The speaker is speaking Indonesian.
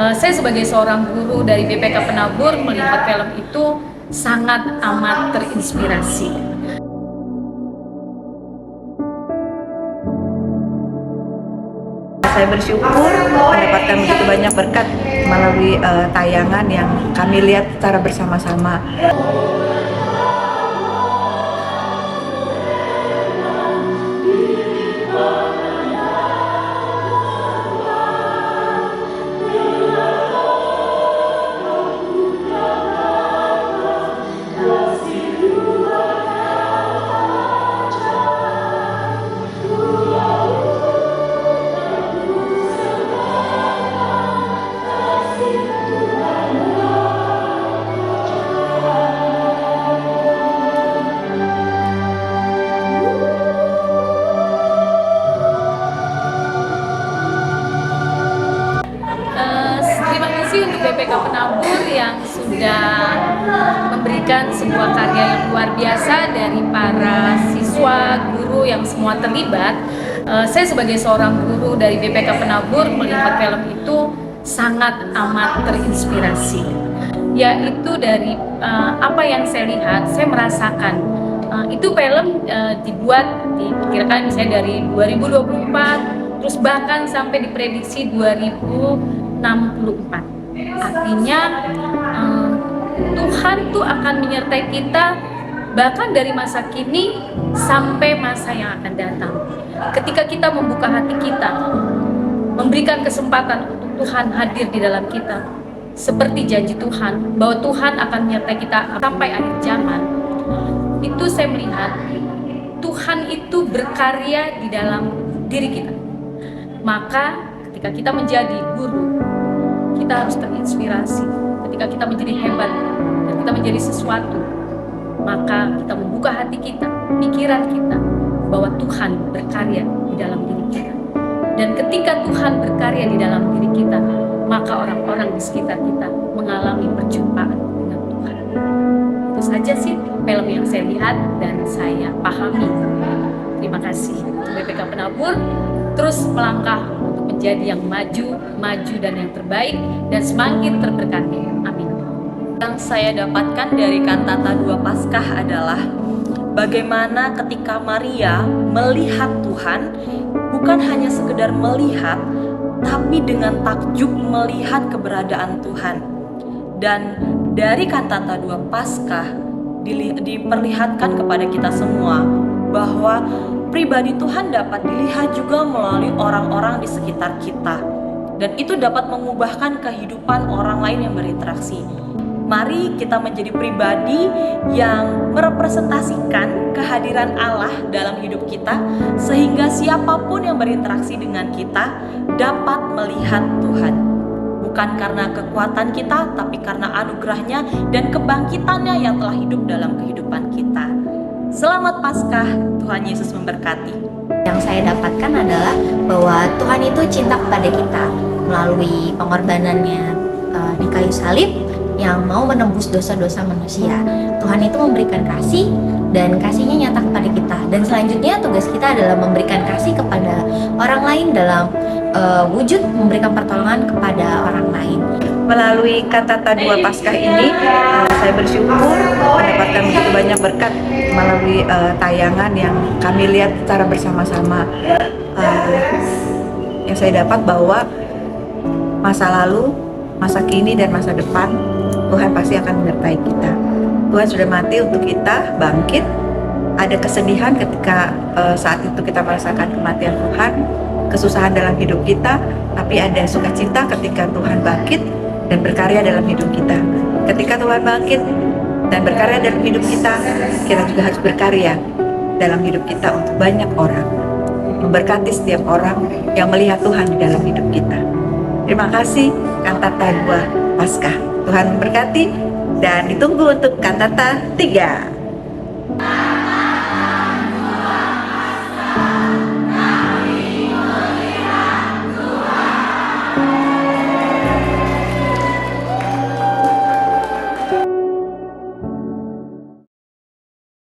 Saya sebagai seorang guru dari BPK Penabur melihat film itu sangat amat terinspirasi. Saya bersyukur mendapatkan begitu banyak berkat melalui tayangan yang kami lihat secara bersama-sama. Terima kasih untuk BPK Penabur yang sudah memberikan sebuah karya yang luar biasa dari para siswa, guru yang semua terlibat. Saya sebagai seorang guru dari BPK Penabur melihat film itu sangat amat terinspirasi. Yaitu dari apa yang saya lihat, saya merasakan itu film diperkirakan misalnya dari 2024, terus bahkan sampai diprediksi 2064. Artinya Tuhan tuh akan menyertai kita bahkan dari masa kini sampai masa yang akan datang. Ketika kita membuka hati kita, memberikan kesempatan untuk Tuhan hadir di dalam kita, seperti janji Tuhan bahwa Tuhan akan menyertai kita sampai akhir zaman, itu saya melihat Tuhan itu berkarya di dalam diri kita. Maka ketika kita menjadi guru, kita harus terinspirasi. Ketika kita menjadi hebat dan kita menjadi sesuatu, maka kita membuka hati kita, pikiran kita, bahwa Tuhan berkarya di dalam diri kita. Dan ketika Tuhan berkarya di dalam diri kita, maka orang-orang di sekitar kita mengalami perjumpaan dengan Tuhan. Itu saja sih film yang saya lihat dan saya pahami. Terima kasih BPK Penabur, terus melangkah untuk menjadi yang maju dan yang terbaik dan semakin terberkati. Amin. Yang saya dapatkan dari kantata 2 Paskah adalah bagaimana ketika Maria melihat Tuhan, bukan hanya sekedar melihat, tapi dengan takjub melihat keberadaan Tuhan. Dan dari kantata 2 Paskah diperlihatkan kepada kita semua bahwa pribadi Tuhan dapat dilihat juga melalui orang-orang di sekitar kita, dan itu dapat mengubahkan kehidupan orang lain yang berinteraksi. Mari kita menjadi pribadi yang merepresentasikan kehadiran Allah dalam hidup kita, sehingga siapapun yang berinteraksi dengan kita dapat melihat Tuhan. Bukan karena kekuatan kita, tapi karena anugerahnya dan kebangkitannya yang telah hidup dalam kehidupan kita. Selamat Paskah, Tuhan Yesus memberkati. Yang saya dapatkan adalah bahwa Tuhan itu cinta kepada kita melalui pengorbanannya di kayu salib yang mau menembus dosa-dosa manusia. Tuhan itu memberikan kasih dan kasihnya nyata kepada kita. Dan selanjutnya tugas kita adalah memberikan kasih kepada orang lain dalam wujud memberikan pertolongan kepada orang lain. Melalui kantata 2 Paskah ini, saya bersyukur mendapatkan begitu banyak berkat melalui tayangan yang kami lihat secara bersama-sama. Yang saya dapat bahwa masa lalu, masa kini, dan masa depan Tuhan pasti akan menyertai kita. Tuhan sudah mati untuk kita, bangkit. Ada kesedihan ketika saat itu kita merasakan kematian Tuhan, kesusahan dalam hidup kita, tapi ada sukacita ketika Tuhan bangkit dan berkarya dalam hidup kita. Ketika Tuhan bangkit dan berkarya dalam hidup kita, kita juga harus berkarya dalam hidup kita untuk banyak orang, memberkati setiap orang yang melihat Tuhan di dalam hidup kita. Terima kasih kantata 2 Paskah. Tuhan memberkati dan ditunggu untuk kantata 3.